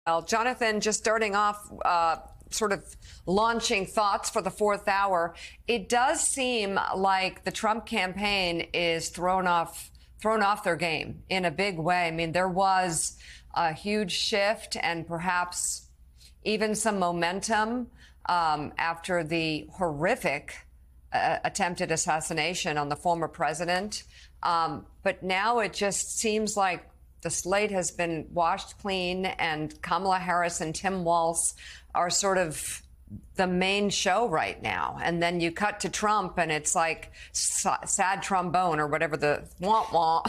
Well, Jonathan, just starting off, sort of launching thoughts for the fourth hour, it does seem like the Trump campaign is thrown off their game in a big way. I mean, there was a huge shift and perhaps even some momentum after the horrific attempted assassination on the former president. But now it just seems like the slate has been washed clean, and Kamala Harris and Tim Walz are sort of the main show right now. And then you cut to Trump and it's like sad trombone or whatever the wah-wah.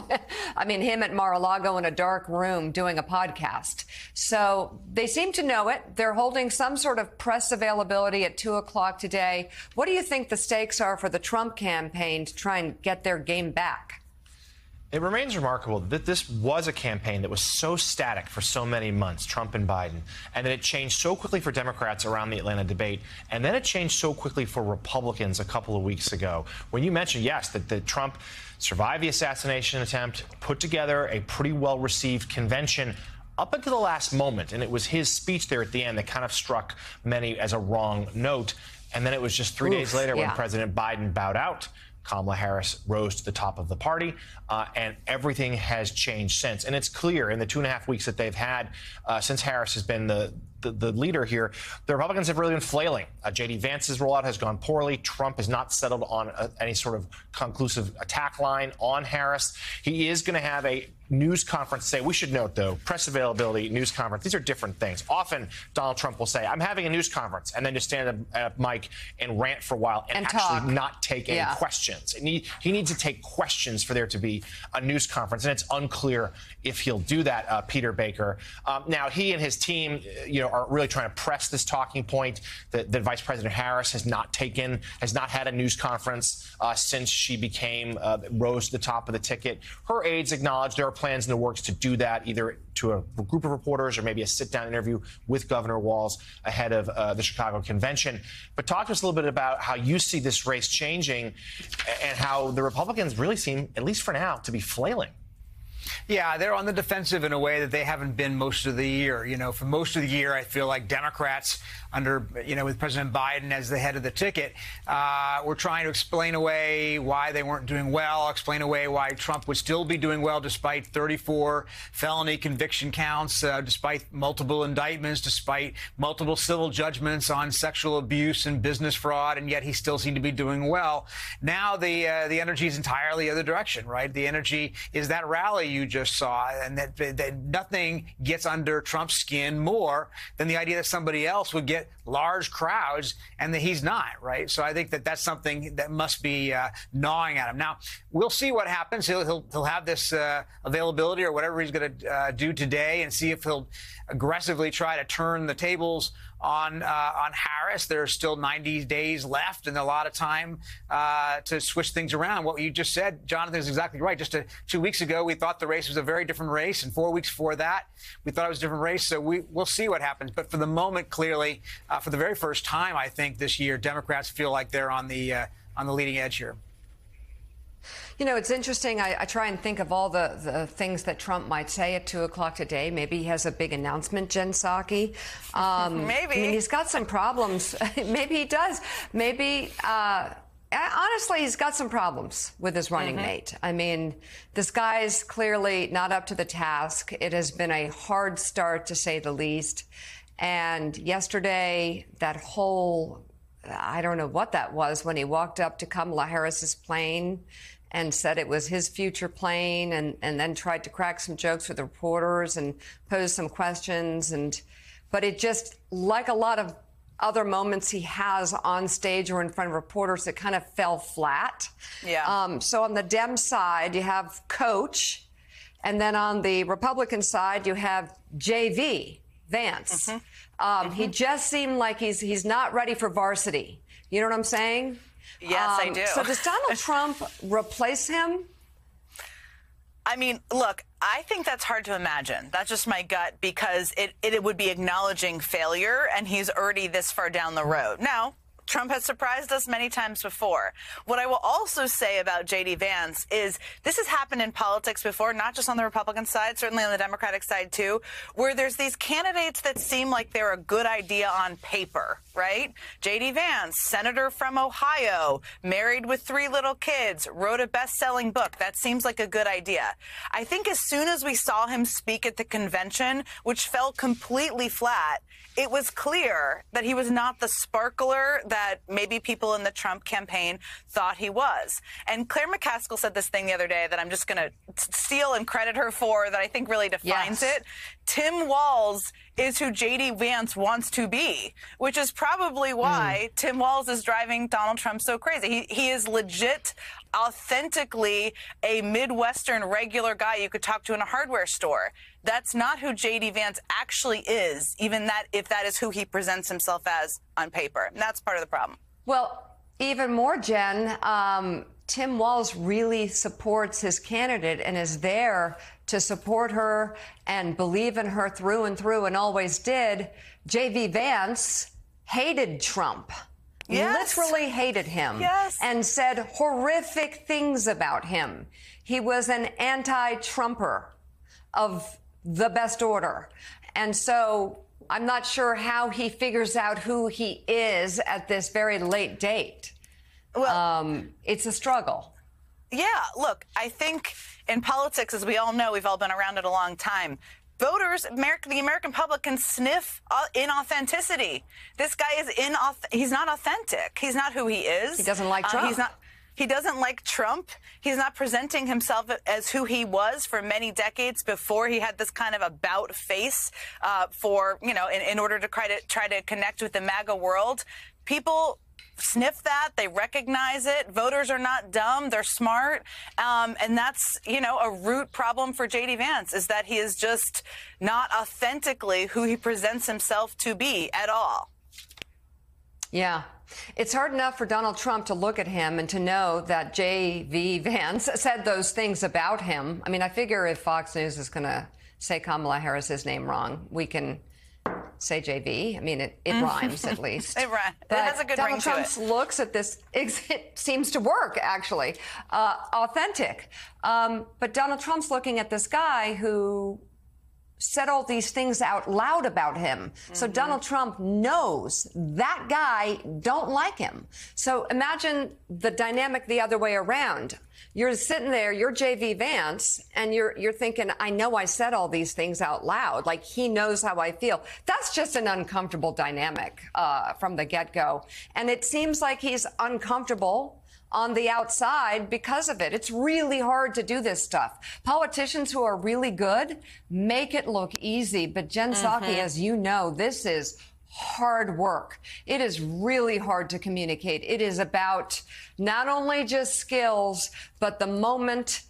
I mean, him at Mar-a-Lago in a dark room doing a podcast. So they seem to know it. They're holding some sort of press availability at 2 o'clock today. What do you think the stakes are for the Trump campaign to try and get their game back? It remains remarkable that this was a campaign that was so static for so many months, Trump and Biden, and that it changed so quickly for Democrats around the Atlanta debate, and then it changed so quickly for Republicans a couple of weeks ago. When you mentioned, yes, that Trump survived the assassination attempt, put together a pretty well-received convention up until the last moment, and it was his speech there at the end that kind of struck many as a wrong note, and then it was just 3 days later when President Biden bowed out. Kamala Harris rose to the top of the party, and everything has changed since. And it's clear in the 2.5 weeks that they've had since Harris has been the leader here, the Republicans have really been flailing. JD Vance's rollout has gone poorly. Trump has not settled on any sort of conclusive attack line on Harris. He is going to have a news conference today. We should note, though, press availability, news conference, these are different things. Often, Donald Trump will say, I'm having a news conference, and then just stand at a mic and rant for a while and actually not take any questions. He needs to take questions for there to be a news conference, and it's unclear if he'll do that, Peter Baker. Now, he and his team, are really trying to press this talking point that Vice President Harris has not had a news conference since she rose to the top of the ticket. Her aides acknowledged there are plans in the works to do that, either to a group of reporters or maybe a sit-down interview with Governor Walz ahead of the Chicago convention. But talk to us a little bit about how you see this race changing and how the Republicans really seem, at least for now, to be flailing. Yeah, they're on the defensive in a way that they haven't been most of the year. For most of the year, I feel like Democrats with President Biden as the head of the ticket, were trying to explain away why they weren't doing well, explain away why Trump would still be doing well despite 34 felony conviction counts, despite multiple indictments, despite multiple civil judgments on sexual abuse and business fraud, and yet he still seemed to be doing well. Now the energy is entirely the other direction, right? The energy is that rally you just saw, and that nothing gets under Trump's skin more than the idea that somebody else would get large crowds and that he's not, right? So I think that that's something that must be gnawing at him. Now, we'll see what happens. He'll have this availability or whatever he's going to do today, and see if he'll aggressively try to turn the tables on Harris. There's still 90 days left and a lot of time to switch things around. What you just said, Jonathan, is exactly right. Just 2 weeks ago, we thought the race was a very different race, and 4 weeks before that, we thought it was a different race. So we'll see what happens. But for the moment, clearly, for the very first time, I think this year, Democrats feel like they're on the leading edge here. It's interesting. I try and think of all the things that Trump might say at 2 o'clock today. Maybe he has a big announcement, Jen Psaki. Maybe. I mean, he's got some problems. Maybe he does. Maybe, honestly, he's got some problems with his running mate. I mean, this guy's clearly not up to the task. It has been a hard start, to say the least. And yesterday, that whole, I don't know what that was, when he walked up to Kamala Harris's plane and said it was his future plane, and then tried to crack some jokes with reporters and pose some questions. But it just, like a lot of other moments he has on stage or in front of reporters, it kind of fell flat. Yeah. So on the Dem side, you have Coach, and then on the Republican side, you have JV Vance. He just seemed like he's not ready for varsity. You know what I'm saying? Yes, I do. So does Donald Trump replace him? I mean, look, I think that's hard to imagine. That's just my gut, because it would be acknowledging failure, and he's already this far down the road. Now, Trump has surprised us many times before. What I will also say about JD Vance is this has happened in politics before, not just on the Republican side, certainly on the Democratic side too, where there's these candidates that seem like they're a good idea on paper, right? JD Vance, senator from Ohio, married with 3 little kids, wrote a best-selling book. That seems like a good idea. I think as soon as we saw him speak at the convention, which fell completely flat, it was clear that he was not the sparkler that maybe people in the Trump campaign thought he was. And Claire McCaskill said this thing the other day that I'm just going to steal and credit her for that I think really defines it. Tim Walz is who JD Vance wants to be, which is probably why Tim Walz is driving Donald Trump so crazy. He is legit, authentically a Midwestern regular guy you could talk to in a hardware store. That's not who JD Vance actually is, even that if that is who he presents himself as on paper. And that's part of the problem. Well, even more, Jen, Tim Walz really supports his candidate and is there to support her and believe in her through and always did. JD Vance hated Trump. Yes. Literally hated him. Yes. And said horrific things about him. He was an anti-Trumper of the best order. And so I'm not sure how he figures out who he is at this very late date. Well, it's a struggle. Yeah, look, I think in politics, as we all know, we've all been around it a long time. Voters, the American public can sniff inauthenticity. This guy is he's not authentic. He's not who he is. He doesn't like Trump. He doesn't like Trump. He's not presenting himself as who he was for many decades before he had this kind of about face in order to try to connect with the MAGA world. People sniff that. They recognize it. Voters are not dumb. They're smart. And that's, a root problem for JD Vance is that he is just not authentically who he presents himself to be at all. Yeah. It's hard enough for Donald Trump to look at him and to know that JD Vance said those things about him. I mean, I figure if Fox News is going to say Kamala Harris's name wrong, we can say JV. I mean, it rhymes at least. It rhymes. But it has a good ring to it. Donald Trump looks at this. It seems to work, actually. Authentic. But Donald Trump's looking at this guy who said all these things out loud about him. So Donald Trump knows that guy don't like him. So imagine the dynamic the other way around. You're sitting there, you're JD Vance, and you're thinking, I know I said all these things out loud. Like, he knows how I feel. That's just an uncomfortable dynamic from the get-go. And it seems like he's uncomfortable on the outside because of it. It's really hard to do this stuff. Politicians who are really good make it look easy. But Jen Psaki, as you know, this is hard work. It is really hard to communicate. It is about not only just skills, but the moment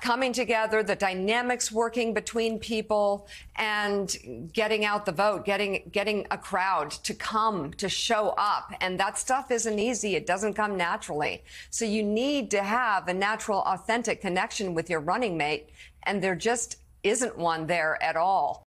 coming together, the dynamics working between people, and getting out the vote, getting a crowd to come, to show up. And that stuff isn't easy. It doesn't come naturally. So you need to have a natural, authentic connection with your running mate, and there just isn't one there at all.